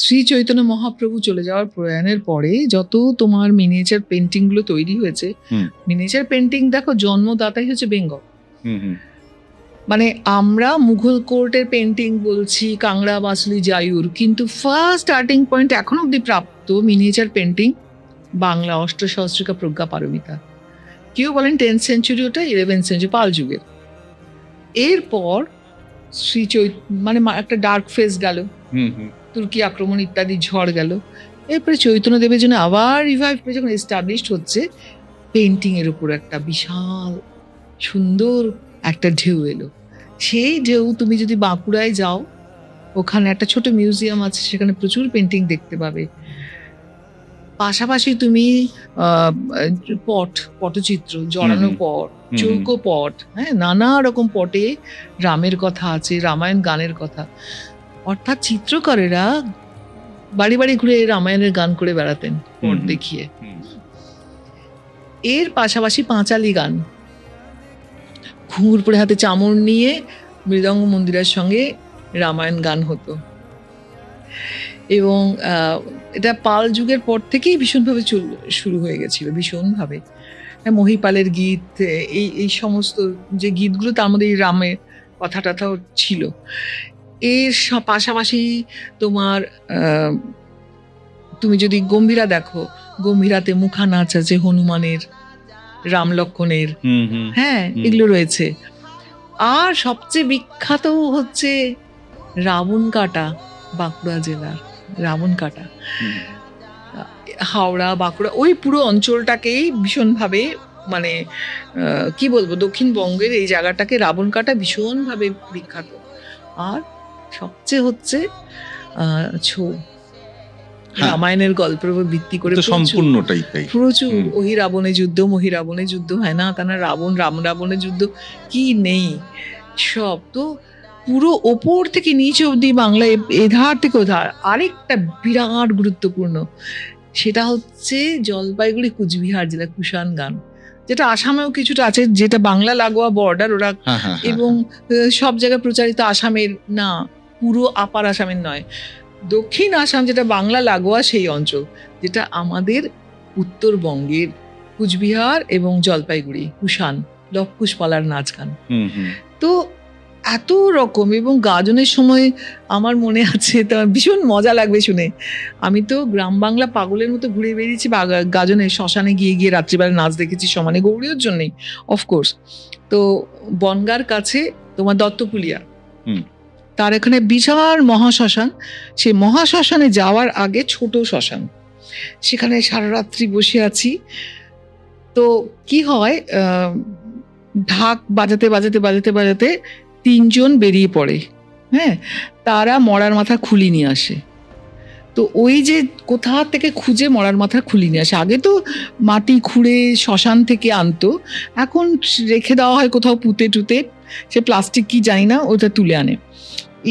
শ্রী চৈতন্য মহাপ্রভু চলে যাওয়ার প্রয়াণের পরে যত তোমার মিনিয়েচার পেন্টিং গুলো তৈরি হয়েছে, মিনিয়েচার পেন্টিং দেখো জন্মদাতাই হচ্ছে বেঙ্গল। মানে আমরা মুঘল কোর্টের পেন্টিং বলছি, কাংড়া, বাসলি, জায়ুর, কিন্তু ফার্স্ট স্টার্টিং পয়েন্ট এখন অব্দি প্রাপ্ত মিনিয়েচার পেন্টিং বাংলা অষ্টসহস্রিকা প্রজ্ঞা পারমিতা। কেউ বলেন 10th সেঞ্চুরি, ওটা 11th সেঞ্চুরি, পাল যুগের। এরপর শ্রী মানে একটা ডার্ক ফেজ গেল, তুর্কি আক্রমণ ইত্যাদি ঝড় গেল। এরপরে চৈতন্যদেবের জন্য আবার রিভাইভ করে যখন এস্টাবলিশড হচ্ছে, পেন্টিং এর উপর একটা বিশাল সুন্দর একটা ঢেউ এলো। সেই ঢেউ তুমি যদি বাঁকুড়ায় যাও, ওখানে একটা ছোট মিউজিয়াম আছে, সেখানে প্রচুর পেন্টিং দেখতে পাবে। পাশাপাশি তুমি পটচিত্র, জড়ানো পট, চৌকো পট, হ্যাঁ, নানা রকম পটে রামের কথা আছে, রামায়ণ গানের কথা। অর্থাৎ চিত্রকারেরা বাড়ি বাড়ি ঘুরে রামায়ণের গান করে বেড়াতেন পট দেখিয়ে। এর পাশাপাশি পাঁচালি গান, ঘুঙুর পরে হাতে চামর নিয়ে মৃদঙ্গ মন্দিরের সঙ্গে রামায়ণ গান হতো। এবং এটা পাল যুগের পর থেকেই ভীষণভাবে শুরু হয়ে গেছিল, ভীষণভাবে। মহিপালের গীত, এই সমস্ত যে গীতগুলো, তার মধ্যে এই রামের কথা টথাও ছিল। এর পাশাপাশি তোমার তুমি যদি গম্ভীরা দেখো, গম্ভীরাতে মুখা নাচ আছে হনুমানের, রাম লক্ষণের, হ্যাঁ, এগুলো রয়েছে। আর সবচেয়ে বিখ্যাত হচ্ছে রাবণ কাটা, বাঁকুড়া জেলার রাবণ কাটা। হাওড়া, বাঁকুড়া, ওই পুরো অঞ্চলটাকেই ভীষণভাবে, মানে কি বলবো, দক্ষিণবঙ্গের এই জায়গাটাকে রাবণ কাটা ভীষণভাবে বিখ্যাত। আর সবচেয়ে হচ্ছে ছৌ, রামায়ণের গল্পের উপর ভিত্তি করে সম্পূর্ণটাই প্রচুর ওহি রাবণের যুদ্ধ, মহি রাবণের যুদ্ধ, হয় না, তা না, রাম রাবণের যুদ্ধ, কি নেই সব। তো পুরো ওপর থেকে নিচে অবধি বাংলায় এধার থেকে ওধার। আরেকটা বিরাট গুরুত্বপূর্ণ, সেটা হচ্ছে জলপাইগুড়ি কুচবিহার জেলা কুষাণ গান, যেটা আসামেও কিছুটা আছে, যেটা বাংলা লাগোয়া বর্ডার ওরা, এবং সব জায়গায় প্রচারিত আসামের না, পুরো আপার আসামের নয়, দক্ষিণ আসাম যেটা বাংলা লাগোয়া সেই অঞ্চল, যেটা আমাদের উত্তরবঙ্গের কুচবিহার এবং জলপাইগুড়ি কুষাণ, লব কুশপালার নাচ গান। তো এত রকম, এবং গাজনের সময় আমার মনে আছে, তা ভীষণ মজা লাগবে শুনে। আমি তো গ্রাম বাংলা পাগলের মতো ঘুরে বেরিয়েছি গাজনে, শ্মশানে গিয়ে গিয়ে রাত্রিবেলা নাচ দেখেছি, সমানে গৌরীর জন্যই অফকোর্স। তো বনগার কাছে তোমার দত্তপুলিয়া, তার এখানে বিশাল মহাশ্মশান। সেই মহাশ্মশানে যাওয়ার আগে ছোট শ্মশান, সেখানে সারা রাত্রি বসে আছি। তো কি হয়, ঢাক বাজাতে বাজাতে বাজাতে বাজাতে 3 জন বেরিয়ে পড়ে, হ্যাঁ, তারা মরার মাথা খুলি নিয়ে আসে। তো ওই যে কোথা থেকে খুঁজে মরার মাথা খুলি নিয়ে আসে, আগে তো মাটি খুঁড়ে শ্মশান থেকে আনতো, এখন রেখে দেওয়া হয় কোথাও পুঁতে টুতে, সে প্লাস্টিক কি জানি না, ওটা তুলে আনে।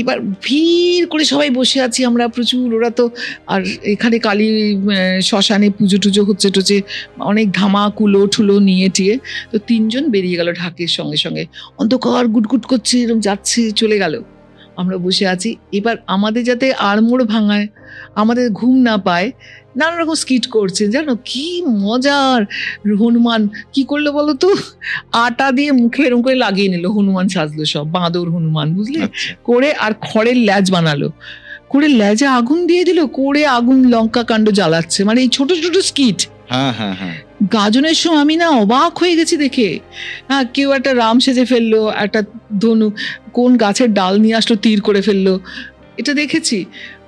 এবার ভিড় করে সবাই বসে আছি আমরা প্রচুর, ওরা তো, আর এখানে কালী শ্মশানে পুজো টুজো হচ্ছে টুচে, অনেক ধামা কুলো ঠুলো নিয়ে টিয়ে। তো 3 জন বেরিয়ে গেল ঢাকের সঙ্গে সঙ্গে, অন্ধকার গুটগুট করছে, এরকম যাচ্ছে, চলে গেল। আমরা বসে আছি। এবার আমাদের যাতে আড়মোড় ভাঙায়, আমাদের ঘুম না পায়, নানা রকম স্কিট করছে, জানো কি মজার। হনুমান কি করলো বলো তো, আটা দিয়ে মুখে এরকম করে লাগিয়ে নিল, হনুমান সাজলো, সব বাঁদর হনুমান, বুঝলে, করে, আর খড়ের ল্যাজ বানালো, করে ল্যাজে আগুন দিয়ে দিল, করে আগুন লঙ্কা কাণ্ড জ্বালাচ্ছে, মানে এই ছোট ছোট স্কিট। গাজনের সময় আমি না অবাক হয়ে গেছি দেখে। হ্যাঁ, কেউ একটা রাম সেজে ফেললো, একটা ধনু কোন গাছের ডাল নিয়ে আসলো, তীর করে ফেললো, এটা দেখেছি।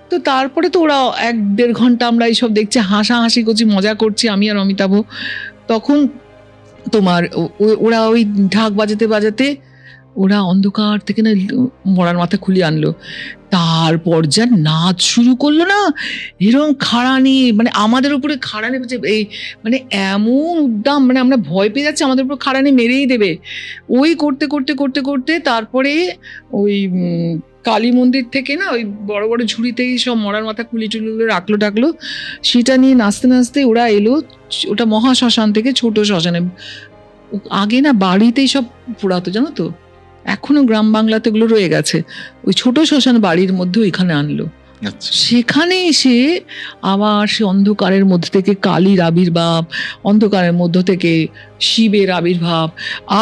তো তারপরে তো ওরা 1-1.5 ঘন্টা আমরা এইসব দেখছি, হাসাহাসি করছি, মজা করছি, আমি আর অমিতাভ। তখন তোমার ওরা ওই ঢাক বাজাতে বাজাতে ওরা অন্ধকার থেকে না মরার মাথা খুলে আনলো, তারপর যা নাচ শুরু করলো না, এরকম খাড়ানি, মানে আমাদের উপরে খাড়ানি, এই মানে এমন উদ্দাম, মানে আমরা ভয় পেয়ে যাচ্ছি, আমাদের উপর খাড়ানি মেরেই দেবে। ওই করতে করতে করতে করতে তারপরে ওই কালী মন্দির থেকে না, ওই বড় বড় ঝুড়িতেই সব মরার মাথা খুলি টুলিগুলো রাখলো টাকলো, সেটা নিয়ে নাচতে নাচতে ওরা এলো, ওটা মহাশ্মশান থেকে ছোট শ্মশানে। আগে না বাড়িতেই সব পোড়াতো, জানো তো, এখনো গ্রাম বাংলাতে ওগুলো রয়ে গেছে, ওই ছোট শ্মশান বাড়ির মধ্যে ওইখানে আনলো, আচ্ছা। সেখানে এসে আবার সে অন্ধকারের মধ্যে থেকে কালীর আবির্ভাব, অন্ধকারের মধ্য থেকে শিবের আবির্ভাব।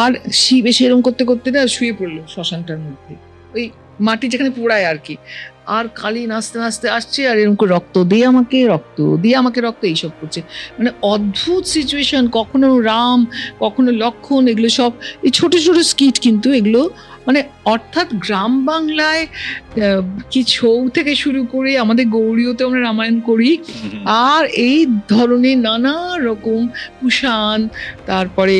আর শিব এসে এরকম করতে করতে না শুয়ে পড়লো শ্মশানটার মধ্যে, ওই মাটি যেখানে পোড়ায় আর কি। আর কালী নাচতে নাচতে আসছে আর এরকম করে রক্ত দিয়ে আমাকে, রক্ত দিয়ে আমাকে, রক্ত এইসব করছে। মানে অদ্ভুত সিচুয়েশন, কখনো রাম, কখনো লক্ষণ, এগুলো সব এই ছোট ছোট স্কিট, কিন্তু এগুলো মানে অর্থাৎ গ্রাম বাংলায় কি ছৌ থেকে শুরু করে আমাদের গৌড়ীয়তে আমরা রামায়ণ করি, আর এই ধরনের নানা রকম কুষাণ, তারপরে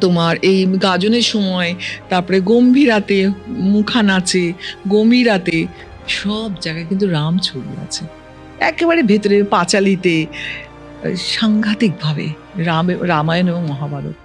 তোমার এই গাজনের সময়, তারপরে গম্ভীরাতে মুখা নাচে, গম্ভীরাতে, সব জায়গায় কিন্তু রাম ছবি আছে। একেবারে ভেতরে পাঁচালিতে সাংঘাতিক ভাবে রামায়ণ এবং মহাভারত